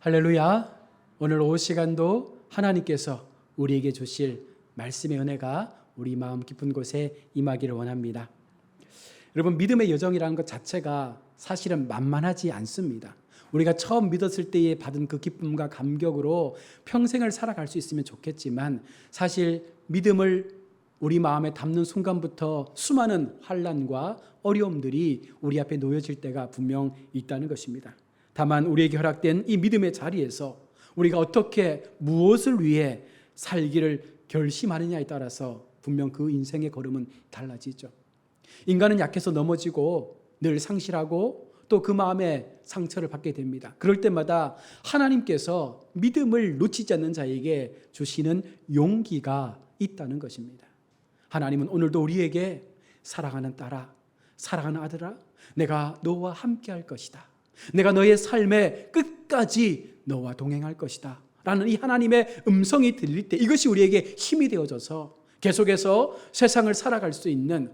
할렐루야. 오늘 오후 시간도 하나님께서 우리에게 주실 말씀의 은혜가 우리 마음 깊은 곳에 임하기를 원합니다. 여러분, 믿음의 여정이라는 것 자체가 사실은 만만하지 않습니다. 우리가 처음 믿었을 때에 받은 그 기쁨과 감격으로 평생을 살아갈 수 있으면 좋겠지만, 사실 믿음을 우리 마음에 담는 순간부터 수많은 환난과 어려움들이 우리 앞에 놓여질 때가 분명 있다는 것입니다. 다만 우리에게 허락된 이 믿음의 자리에서 우리가 어떻게 무엇을 위해 살기를 결심하느냐에 따라서 분명 그 인생의 걸음은 달라지죠. 인간은 약해서 넘어지고 늘 상실하고 또 그 마음에 상처를 받게 됩니다. 그럴 때마다 하나님께서 믿음을 놓치지 않는 자에게 주시는 용기가 있다는 것입니다. 하나님은 오늘도 우리에게 사랑하는 딸아, 사랑하는 아들아, 내가 너와 함께 할 것이다. 내가 너의 삶에 끝까지 너와 동행할 것이다 라는 이 하나님의 음성이 들릴 때 이것이 우리에게 힘이 되어져서 계속해서 세상을 살아갈 수 있는,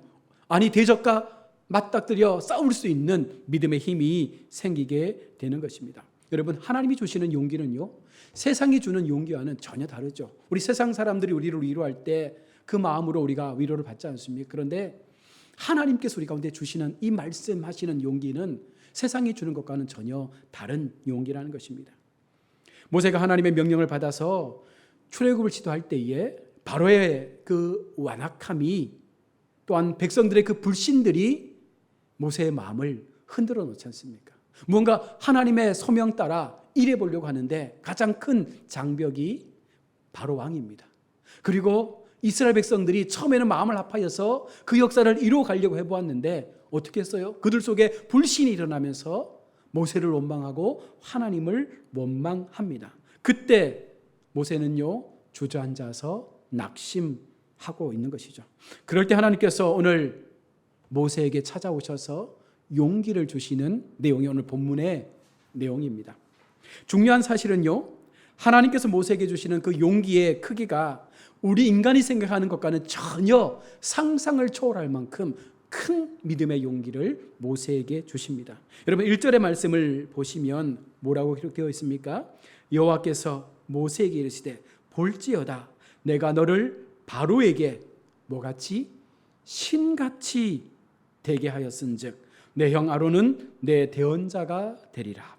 대적과 맞닥뜨려 싸울 수 있는 믿음의 힘이 생기게 되는 것입니다. 여러분, 하나님이 주시는 용기는요, 세상이 주는 용기와는 전혀 다르죠. 우리 세상 사람들이 우리를 위로할 때 그 마음으로 우리가 위로를 받지 않습니까? 그런데 하나님께서 우리 가운데 주시는 이 말씀하시는 용기는 세상이 주는 것과는 전혀 다른 용기라는 것입니다. 모세가 하나님의 명령을 받아서 출애굽을 시도할 때에 바로의 그 완악함이, 또한 백성들의 그 불신들이 모세의 마음을 흔들어 놓지 않습니까? 무언가 하나님의 소명 따라 일해 보려고 하는데 가장 큰 장벽이 바로 왕입니다. 그리고 이스라엘 백성들이 처음에는 마음을 합하여서 그 역사를 이루어 가려고 해보았는데 어떻게 했어요? 그들 속에 불신이 일어나면서 모세를 원망하고 하나님을 원망합니다. 그때 모세는요, 주저앉아서 낙심하고 있는 것이죠. 그럴 때 하나님께서 오늘 모세에게 찾아오셔서 용기를 주시는 내용이 오늘 본문의 내용입니다. 중요한 사실은요, 하나님께서 모세에게 주시는 그 용기의 크기가 우리 인간이 생각하는 것과는 전혀 상상을 초월할 만큼 큰 믿음의 용기를 모세에게 주십니다. 여러분, 1절의 말씀을 보시면 뭐라고 기록되어 있습니까? 여호와께서 모세에게 이르시되 볼지어다 내가 너를 바로에게 뭐같이? 신같이 되게 하였은즉 내 형 아론은 내 대언자가 되리라.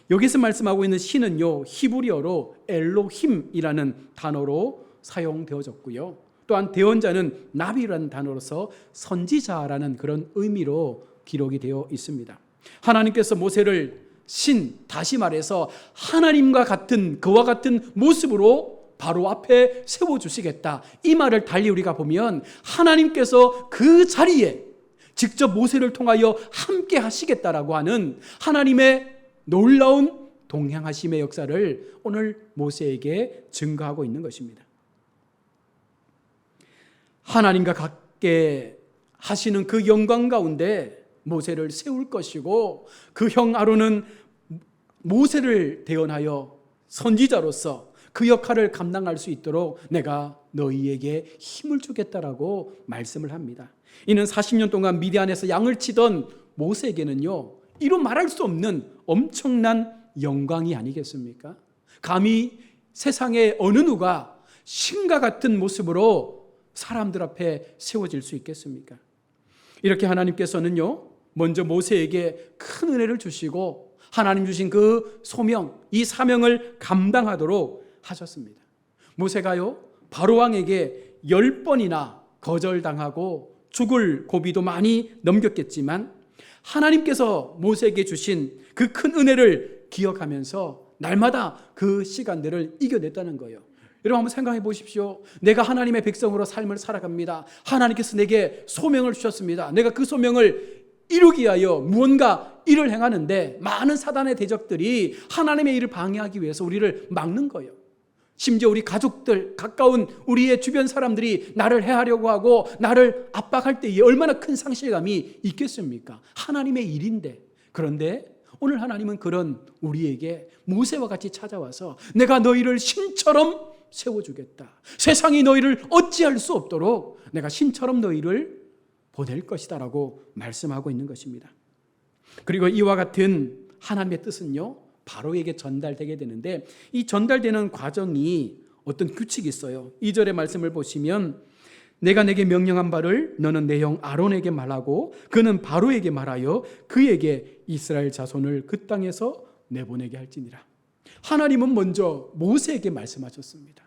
여기서 말씀하고 있는 신은요, 히브리어로 엘로힘이라는 단어로 사용되어졌고요. 또한 대언자는 나비라는 단어로서 선지자라는 그런 의미로 기록이 되어 있습니다. 하나님께서 모세를 다시 말해서 하나님과 같은, 그와 같은 모습으로 바로 앞에 세워주시겠다, 이 말을 달리 우리가 보면 하나님께서 그 자리에 직접 모세를 통하여 함께 하시겠다라고 하는 하나님의 놀라운 동행하심의 역사를 오늘 모세에게 증거하고 있는 것입니다. 하나님과 같게 하시는 그 영광 가운데 모세를 세울 것이고, 그 형 아론은 모세를 대언하여 선지자로서 그 역할을 감당할 수 있도록 내가 너희에게 힘을 주겠다라고 말씀을 합니다. 이는 40년 동안 미디안에서 양을 치던 모세에게는요, 이루 말할 수 없는 엄청난 영광이 아니겠습니까? 감히 세상의 어느 누가 신과 같은 모습으로 사람들 앞에 세워질 수 있겠습니까? 이렇게 하나님께서는요, 먼저 모세에게 큰 은혜를 주시고 하나님 주신 그 소명, 이 사명을 감당하도록 하셨습니다. 모세가요, 바로왕에게 10번이나 거절당하고 죽을 고비도 많이 넘겼겠지만 하나님께서 모세에게 주신 그 큰 은혜를 기억하면서 날마다 그 시간들을 이겨냈다는 거예요. 여러분, 한번 생각해 보십시오. 내가 하나님의 백성으로 삶을 살아갑니다. 하나님께서 내게 소명을 주셨습니다. 내가 그 소명을 이루기 위하여 무언가 일을 행하는데 많은 사단의 대적들이 하나님의 일을 방해하기 위해서 우리를 막는 거예요. 심지어 우리 가족들, 가까운 우리의 주변 사람들이 나를 해하려고 하고 나를 압박할 때에 얼마나 큰 상실감이 있겠습니까? 하나님의 일인데. 그런데 오늘 하나님은 그런 우리에게 모세와 같이 찾아와서 내가 너희를 신처럼 세워주겠다. 세상이 너희를 어찌할 수 없도록 내가 신처럼 너희를 보낼 것이다 라고 말씀하고 있는 것입니다. 그리고 이와 같은 하나님의 뜻은요, 바로에게 전달되게 되는데, 이 전달되는 과정이 어떤 규칙이 있어요. 2절의 말씀을 보시면 내가 내게 명령한 바를 너는 내 형 아론에게 말하고 그는 바로에게 말하여 그에게 이스라엘 자손을 그 땅에서 내보내게 할지니라. 하나님은 먼저 모세에게 말씀하셨습니다.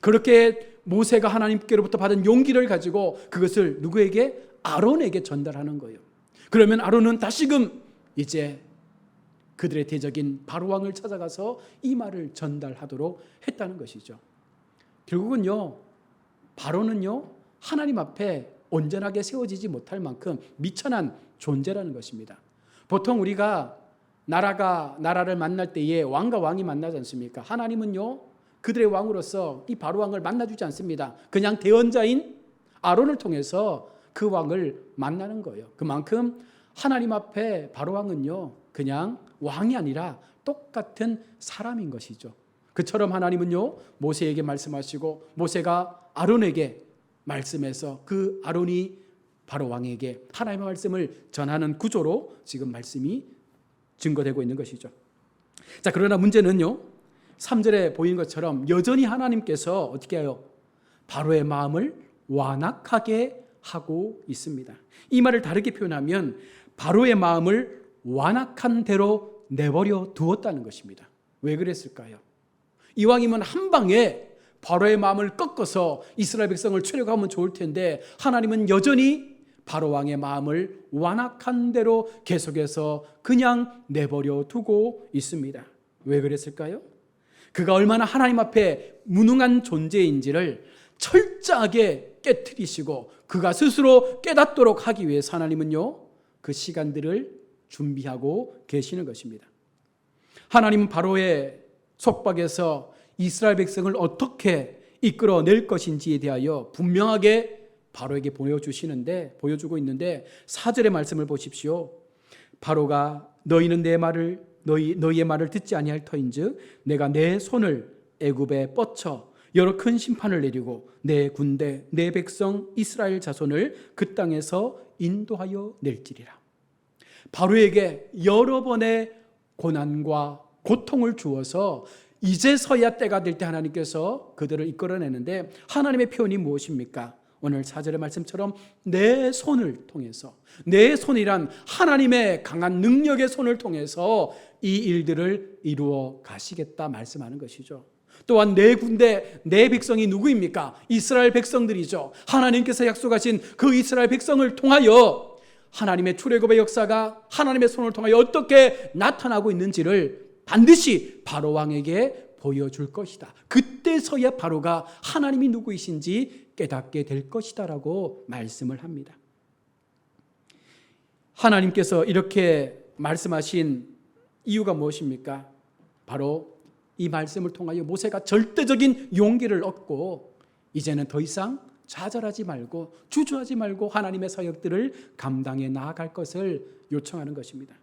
그렇게 모세가 하나님께로부터 받은 용기를 가지고 그것을 누구에게? 아론에게 전달하는 거예요. 그러면 아론은 다시금 이제 그들의 대적인 바로왕을 찾아가서 이 말을 전달하도록 했다는 것이죠. 결국은요, 바로는요, 하나님 앞에 온전하게 세워지지 못할 만큼 미천한 존재라는 것입니다. 보통 우리가 나라를 만날 때에 왕과 왕이 만나지 않습니까? 하나님은요, 그들의 왕으로서 이 바로왕을 만나주지 않습니다. 그냥 대언자인 아론을 통해서 그 왕을 만나는 거예요. 그만큼 하나님 앞에 바로왕은요, 그냥 왕이 아니라 똑같은 사람인 것이죠. 그처럼 하나님은요, 모세에게 말씀하시고 모세가 아론에게 말씀해서 그 아론이 바로왕에게 하나님의 말씀을 전하는 구조로 지금 말씀이 증거되고 있는 것이죠. 자, 그러나 문제는요, 3절에 보인 것처럼 여전히 하나님께서 어떻게 해요? 바로의 마음을 완악하게 하고 있습니다. 이 말을 다르게 표현하면 바로의 마음을 완악한 대로 내버려 두었다는 것입니다. 왜 그랬을까요? 이왕이면 한 방에 바로의 마음을 꺾어서 이스라엘 백성을 출애굽하면 좋을 텐데 하나님은 여전히 바로 왕의 마음을 완악한 대로 계속해서 그냥 내버려 두고 있습니다. 왜 그랬을까요? 그가 얼마나 하나님 앞에 무능한 존재인지를 철저하게 깨트리시고 그가 스스로 깨닫도록 하기 위해서 하나님은요, 그 시간들을 준비하고 계시는 것입니다. 하나님은 바로의 속박에서 이스라엘 백성을 어떻게 이끌어낼 것인지에 대하여 분명하게 바로에게 보여주고 있는데 4절의 말씀을 보십시오. 바로가 너희는 너희의 말을 듣지 아니할 터인즉 내가 내 손을 애굽에 뻗쳐 여러 큰 심판을 내리고 내 군대 내 백성 이스라엘 자손을 그 땅에서 인도하여 낼지리라. 바로에게 여러 번의 고난과 고통을 주어서 이제서야 때가 될 때 하나님께서 그들을 이끌어내는데 하나님의 표현이 무엇입니까? 오늘 4절의 말씀처럼 내 손을 통해서, 내 손이란 하나님의 강한 능력의 손을 통해서 이 일들을 이루어 가시겠다 말씀하는 것이죠. 또한 내 군대, 내 백성이 누구입니까? 이스라엘 백성들이죠. 하나님께서 약속하신 그 이스라엘 백성을 통하여 하나님의 출애굽의 역사가 하나님의 손을 통하여 어떻게 나타나고 있는지를 반드시 바로 왕에게 보여줄 것이다. 그때서야 바로가 하나님이 누구이신지 깨닫게 될 것이다 라고 말씀을 합니다. 하나님께서 이렇게 말씀하신 이유가 무엇입니까? 바로 이 말씀을 통하여 모세가 절대적인 용기를 얻고 이제는 더 이상 좌절하지 말고 주저하지 말고 하나님의 사역들을 감당해 나아갈 것을 요청하는 것입니다.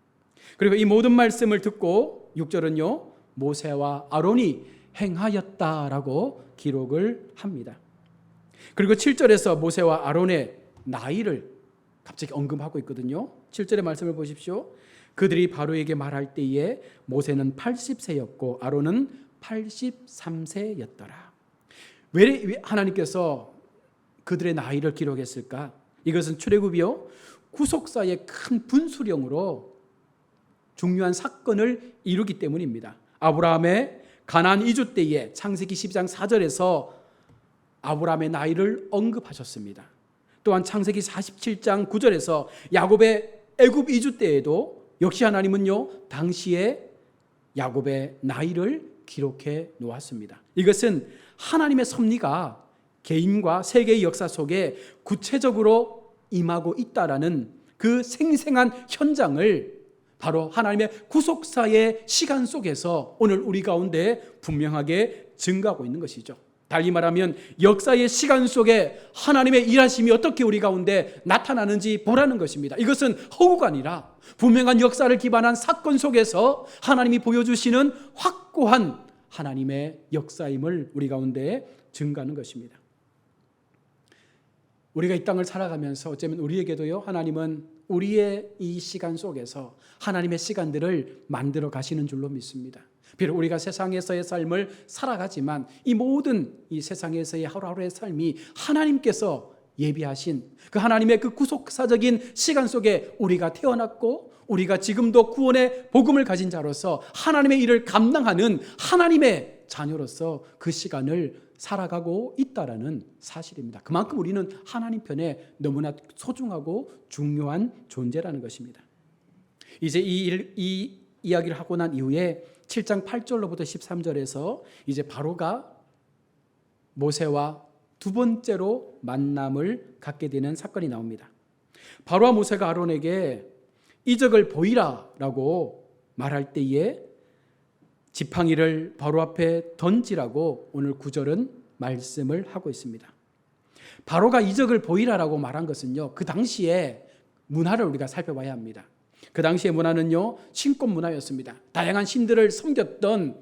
그리고 이 모든 말씀을 듣고 6절은요, 모세와 아론이 행하였다라고 기록을 합니다. 그리고 7절에서 모세와 아론의 나이를 갑자기 언급하고 있거든요. 7절의 말씀을 보십시오. 그들이 바로에게 말할 때에 모세는 80세였고 아론은 83세였더라. 왜 하나님께서 그들의 나이를 기록했을까? 이것은 출애굽이요, 구속사의 큰 분수령으로 중요한 사건을 이루기 때문입니다. 아브라함의 가나안 이주 때에 창세기 12장 4절에서 아브라함의 나이를 언급하셨습니다. 또한 창세기 47장 9절에서 야곱의 애굽 이주 때에도 역시 하나님은요, 당시에 야곱의 나이를 기록해 놓았습니다. 이것은 하나님의 섭리가 개인과 세계의 역사 속에 구체적으로 임하고 있다라는 그 생생한 현장을 바로 하나님의 구속사의 시간 속에서 오늘 우리 가운데 분명하게 증거하고 있는 것이죠. 달리 말하면 역사의 시간 속에 하나님의 일하심이 어떻게 우리 가운데 나타나는지 보라는 것입니다. 이것은 허구가 아니라 분명한 역사를 기반한 사건 속에서 하나님이 보여주시는 확고한 하나님의 역사임을 우리 가운데 증거하는 것입니다. 우리가 이 땅을 살아가면서 어쩌면 우리에게도요, 하나님은 우리의 이 시간 속에서 하나님의 시간들을 만들어 가시는 줄로 믿습니다. 비록 우리가 세상에서의 삶을 살아가지만 이 모든 이 세상에서의 하루하루의 삶이 하나님께서 예비하신 그 하나님의 그 구속사적인 시간 속에 우리가 태어났고 우리가 지금도 구원의 복음을 가진 자로서 하나님의 일을 감당하는 하나님의 자녀로서 그 시간을 살아가고 있다라는 사실입니다. 그만큼 우리는 하나님 편에 너무나 소중하고 중요한 존재라는 것입니다. 이제 이 이야기를 하고 난 이후에 7장 8절로부터 13절에서 이제 바로가 모세와 두 번째로 만남을 갖게 되는 사건이 나옵니다. 바로와 모세가 아론에게 이적을 보이라라고 말할 때에 지팡이를 바로 앞에 던지라고 오늘 9절은 말씀을 하고 있습니다. 바로가 이적을 보이라라고 말한 것은요, 그 당시에 문화를 우리가 살펴봐야 합니다. 그 당시의 문화는요, 신권 문화였습니다. 다양한 신들을 섬겼던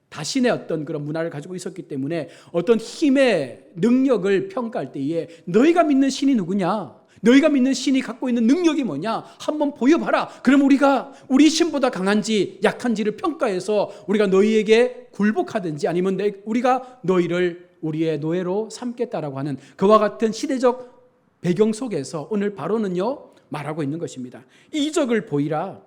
다신의 어떤 그런 문화를 가지고 있었기 때문에 어떤 힘의 능력을 평가할 때에 너희가 믿는 신이 누구냐? 너희가 믿는 신이 갖고 있는 능력이 뭐냐? 한번 보여봐라. 그럼 우리가 우리 신보다 강한지 약한지를 평가해서 우리가 너희에게 굴복하든지 아니면 우리가 너희를 우리의 노예로 삼겠다라고 하는 그와 같은 시대적 배경 속에서 오늘 바로는요 말하고 있는 것입니다. 이적을 보이라.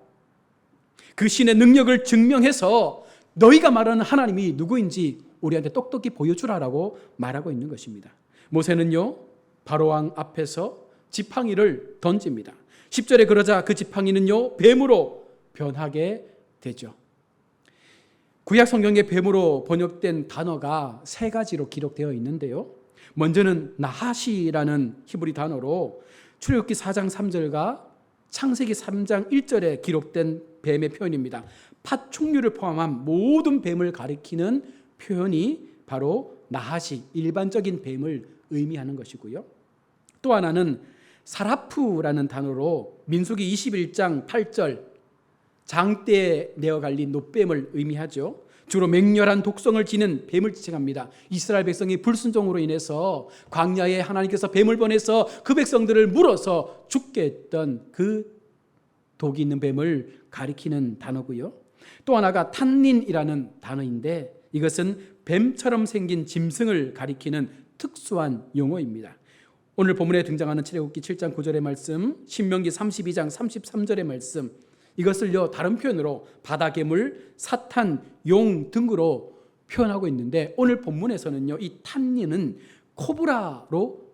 그 신의 능력을 증명해서 너희가 말하는 하나님이 누구인지 우리한테 똑똑히 보여주라라고 말하고 있는 것입니다. 모세는요 바로왕 앞에서 지팡이를 던집니다. 10절에 그러자 그 지팡이는요 뱀으로 변하게 되죠. 구약 성경에 뱀으로 번역된 단어가 세 가지로 기록되어 있는데요. 먼저는 나하시라는 히브리 단어로 출애굽기 4장 3절과 창세기 3장 1절에 기록된 뱀의 표현입니다. 파충류를 포함한 모든 뱀을 가리키는 표현이 바로 나하시, 일반적인 뱀을 의미하는 것이고요. 또 하나는 사라프라는 단어로 민수기 21장 8절 장대에 내어 갈린 노뱀을 의미하죠. 주로 맹렬한 독성을 지닌 뱀을 지칭합니다. 이스라엘 백성이 불순종으로 인해서 광야에 하나님께서 뱀을 보내서 그 백성들을 물어서 죽게 했던 그 독이 있는 뱀을 가리키는 단어고요. 또 하나가 탄닌이라는 단어인데 이것은 뱀처럼 생긴 짐승을 가리키는 특수한 용어입니다. 오늘 본문에 등장하는 출애굽기 7장 9절의 말씀, 신명기 32장 33절의 말씀, 이것을요 다른 표현으로 바다괴물, 사탄, 용 등으로 표현하고 있는데 오늘 본문에서는요 이 탄닌은 코브라로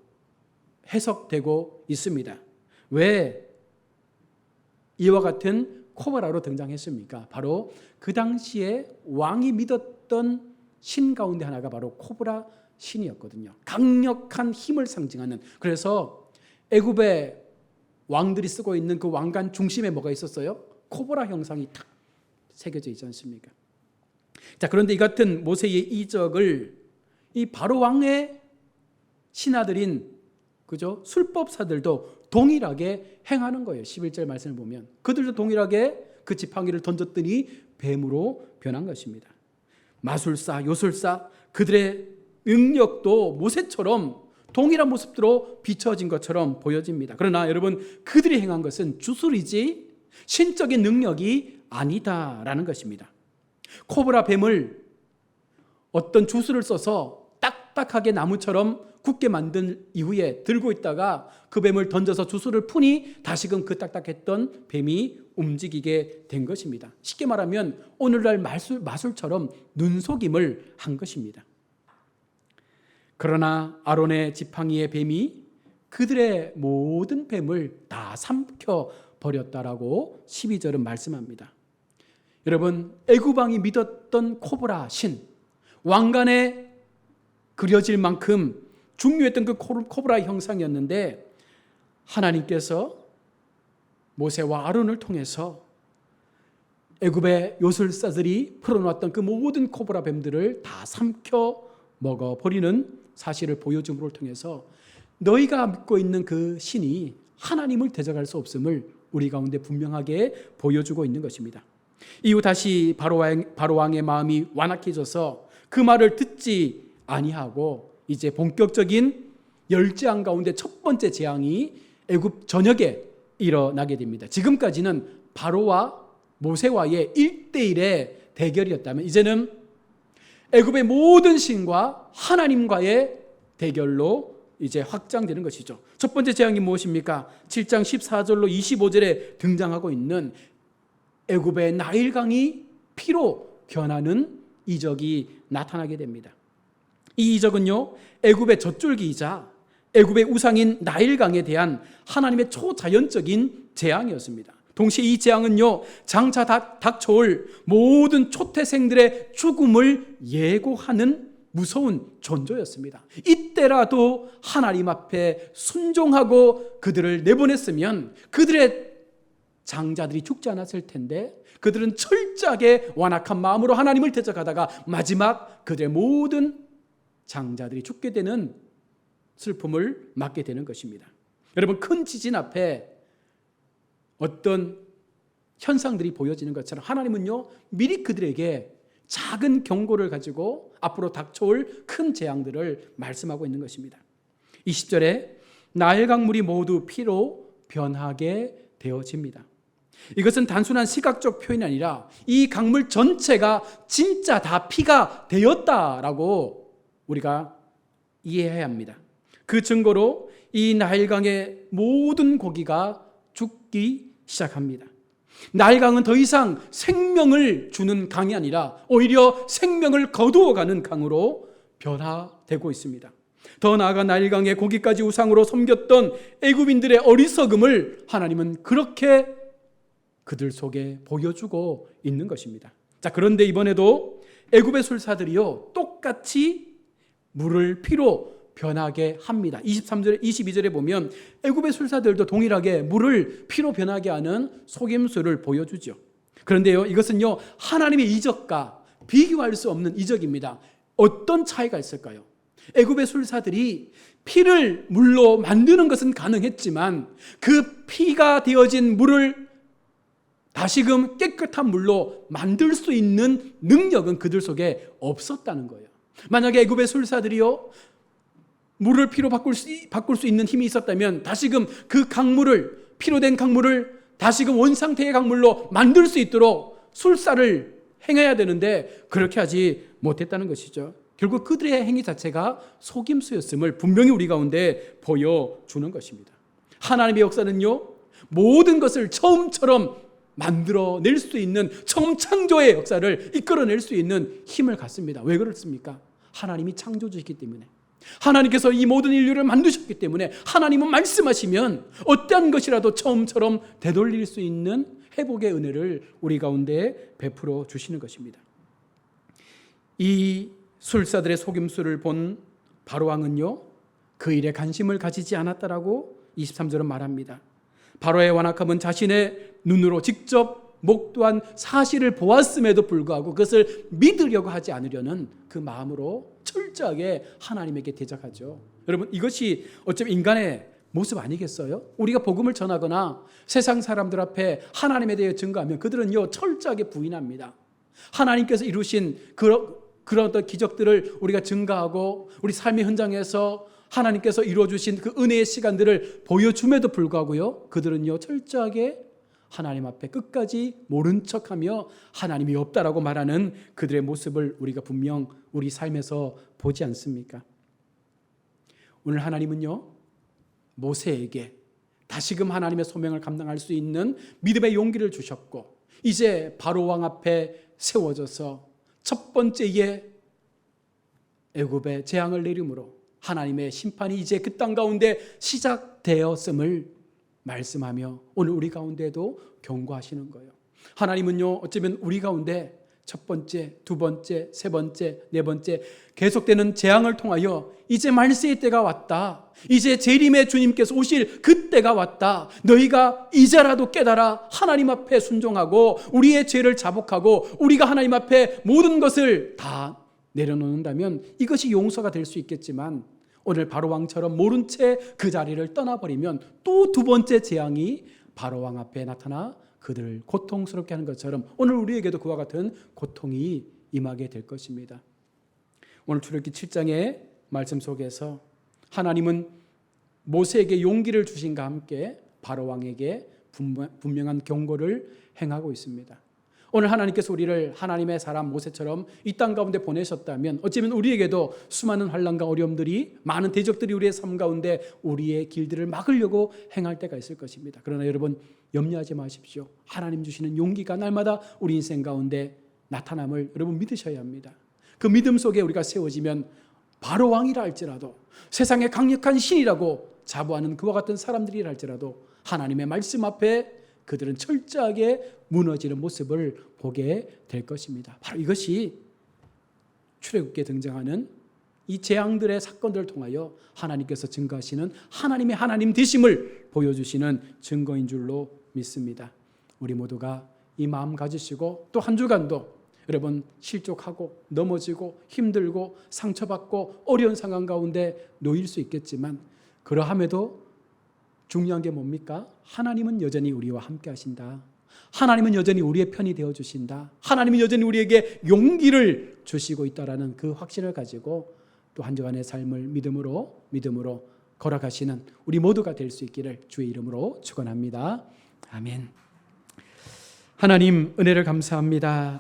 해석되고 있습니다. 왜 이와 같은 코브라로 등장했습니까? 바로 그 당시에 왕이 믿었던 신 가운데 하나가 바로 코브라 신이었거든요. 강력한 힘을 상징하는. 그래서 애굽의 왕들이 쓰고 있는 그 왕관 중심에 뭐가 있었어요? 코브라 형상이 탁 새겨져 있지 않습니까? 자, 그런데 이 같은 모세의 이적을 이 바로 왕의 신하들인 그죠? 술법사들도 동일하게 행하는 거예요. 11절 말씀을 보면 그들도 동일하게 그 지팡이를 던졌더니 뱀으로 변한 것입니다. 마술사, 요술사 그들의 능력도 모세처럼 동일한 모습으로 비춰진 것처럼 보여집니다. 그러나 여러분 그들이 행한 것은 주술이지 신적인 능력이 아니다라는 것입니다. 코브라 뱀을 어떤 주술을 써서 딱딱하게 나무처럼 굳게 만든 이후에 들고 있다가 그 뱀을 던져서 주술을 푸니 다시금 그 딱딱했던 뱀이 움직이게 된 것입니다. 쉽게 말하면 오늘날 마술처럼 눈속임을 한 것입니다. 그러나 아론의 지팡이의 뱀이 그들의 모든 뱀을 다 삼켜버렸다라고 12절은 말씀합니다. 여러분 애굽 왕이 믿었던 코브라 신, 왕관에 그려질 만큼 중요했던 그 코브라 형상이었는데 하나님께서 모세와 아론을 통해서 애굽의 요술사들이 풀어놓았던 그 모든 코브라 뱀들을 다 삼켜 먹어버리는 사실을 보여줌으로 통해서 너희가 믿고 있는 그 신이 하나님을 대적할 수 없음을 우리 가운데 분명하게 보여주고 있는 것입니다. 이후 다시 바로 왕의 마음이 완악해져서 그 말을 듣지 아니하고 이제 본격적인 10재앙 가운데 첫 번째 재앙이 애굽 전역에 일어나게 됩니다. 지금까지는 바로와 모세와의 1대1의 대결이었다면 이제는 애굽의 모든 신과 하나님과의 대결로 이제 확장되는 것이죠. 첫 번째 재앙이 무엇입니까? 7장 14절로 25절에 등장하고 있는 애굽의 나일강이 피로 변하는 이적이 나타나게 됩니다. 이 이적은요, 애굽의 젖줄기이자 애굽의 우상인 나일강에 대한 하나님의 초자연적인 재앙이었습니다. 동시에 이 재앙은요, 장차 닥쳐올 모든 초태생들의 죽음을 예고하는 무서운 전조였습니다. 이때라도 하나님 앞에 순종하고 그들을 내보냈으면 그들의 장자들이 죽지 않았을 텐데 그들은 철저하게 완악한 마음으로 하나님을 대적하다가 마지막 그들의 모든 장자들이 죽게 되는 슬픔을 맞게 되는 것입니다. 여러분, 큰 지진 앞에 어떤 현상들이 보여지는 것처럼 하나님은요, 미리 그들에게 작은 경고를 가지고 앞으로 닥쳐올 큰 재앙들을 말씀하고 있는 것입니다. 20절에 나일강물이 모두 피로 변하게 되어집니다. 이것은 단순한 시각적 표현이 아니라 이 강물 전체가 진짜 다 피가 되었다라고 우리가 이해해야 합니다. 그 증거로 이 나일강의 모든 고기가 죽기 시작합니다. 나일강은 더 이상 생명을 주는 강이 아니라 오히려 생명을 거두어가는 강으로 변화되고 있습니다. 더 나아가 나일강의 고기까지 우상으로 섬겼던 애굽인들의 어리석음을 하나님은 그렇게 그들 속에 보여주고 있는 것입니다. 자, 그런데 이번에도 애굽의 술사들이요, 똑같이 물을 피로 변하게 합니다. 23절, 22절에 보면 애굽의 술사들도 동일하게 물을 피로 변하게 하는 속임수를 보여주죠. 그런데요, 이것은요, 하나님의 이적과 비교할 수 없는 이적입니다. 어떤 차이가 있을까요? 애굽의 술사들이 피를 물로 만드는 것은 가능했지만 그 피가 되어진 물을 다시금 깨끗한 물로 만들 수 있는 능력은 그들 속에 없었다는 거예요. 만약에 애굽의 술사들이요, 물을 피로 바꿀 수 있는 힘이 있었다면 다시금 그 강물을, 피로 된 강물을 다시금 원상태의 강물로 만들 수 있도록 술사를 행해야 되는데 그렇게 하지 못했다는 것이죠. 결국 그들의 행위 자체가 속임수였음을 분명히 우리 가운데 보여주는 것입니다. 하나님의 역사는요, 모든 것을 처음처럼 만들어낼 수 있는, 처음 창조의 역사를 이끌어낼 수 있는 힘을 갖습니다. 왜 그렇습니까? 하나님이 창조주시기 때문에, 하나님께서 이 모든 인류를 만드셨기 때문에 하나님은 말씀하시면 어떠한 것이라도 처음처럼 되돌릴 수 있는 회복의 은혜를 우리 가운데 베풀어 주시는 것입니다. 이 술사들의 속임수를 본 바로왕은요, 그 일에 관심을 가지지 않았다라고 23절은 말합니다. 바로의 완악함은 자신의 눈으로 직접 목도한 사실을 보았음에도 불구하고 그것을 믿으려고 하지 않으려는 그 마음으로 철저하게 하나님에게 대적하죠. 여러분, 이것이 어쩌면 인간의 모습 아니겠어요? 우리가 복음을 전하거나 세상 사람들 앞에 하나님에 대해 증거하면 그들은요, 철저하게 부인합니다. 하나님께서 이루신 그런 어떤 기적들을 우리가 증거하고 우리 삶의 현장에서 하나님께서 이루어주신 그 은혜의 시간들을 보여줌에도 불구하고요, 그들은요, 철저하게 하나님 앞에 끝까지 모른 척하며 하나님이 없다라고 말하는 그들의 모습을 우리가 분명 우리 삶에서 보지 않습니까? 오늘 하나님은요, 모세에게 다시금 하나님의 소명을 감당할 수 있는 믿음의 용기를 주셨고 이제 바로 왕 앞에 세워져서 첫 번째의 애굽의 재앙을 내림으로 하나님의 심판이 이제 그 땅 가운데 시작되었음을 말씀하며 오늘 우리 가운데도 경고하시는 거예요. 하나님은요, 어쩌면 우리 가운데 첫 번째, 두 번째, 세 번째, 네 번째 계속되는 재앙을 통하여 이제 말세의 때가 왔다, 이제 재림의 주님께서 오실 그 때가 왔다, 너희가 이제라도 깨달아 하나님 앞에 순종하고 우리의 죄를 자복하고 우리가 하나님 앞에 모든 것을 다 내려놓는다면 이것이 용서가 될 수 있겠지만 오늘 바로왕처럼 모른 채 그 자리를 떠나버리면 또 두 번째 재앙이 바로왕 앞에 나타나 그들을 고통스럽게 하는 것처럼 오늘 우리에게도 그와 같은 고통이 임하게 될 것입니다. 오늘 출애굽기 7장의 말씀 속에서 하나님은 모세에게 용기를 주신과 함께 바로왕에게 분명한 경고를 행하고 있습니다. 오늘 하나님께서 우리를 하나님의 사람 모세처럼 이 땅 가운데 보내셨다면 어쩌면 우리에게도 수많은 환난과 어려움들이, 많은 대적들이 우리의 삶 가운데 우리의 길들을 막으려고 행할 때가 있을 것입니다. 그러나 여러분 염려하지 마십시오. 하나님 주시는 용기가 날마다 우리 인생 가운데 나타남을 여러분 믿으셔야 합니다. 그 믿음 속에 우리가 세워지면 바로 왕이라 할지라도, 세상의 강력한 신이라고 자부하는 그와 같은 사람들이라 할지라도 하나님의 말씀 앞에 그들은 철저하게 무너지는 모습을 보게 될 것입니다. 바로 이것이 출애굽기에 등장하는 이 재앙들의 사건들을 통하여 하나님께서 증거하시는 하나님의 하나님 되심을 보여주시는 증거인 줄로 믿습니다. 우리 모두가 이 마음 가지시고 또 한 주간도 여러분 실족하고 넘어지고 힘들고 상처받고 어려운 상황 가운데 놓일 수 있겠지만, 그러함에도 중요한 게 뭡니까? 하나님은 여전히 우리와 함께 하신다. 하나님은 여전히 우리의 편이 되어주신다. 하나님은 여전히 우리에게 용기를 주시고 있다라는 그 확신을 가지고 또 한 주간의 삶을 믿음으로 걸어가시는 우리 모두가 될 수 있기를 주의 이름으로 축원합니다. 아멘. 하나님 은혜를 감사합니다.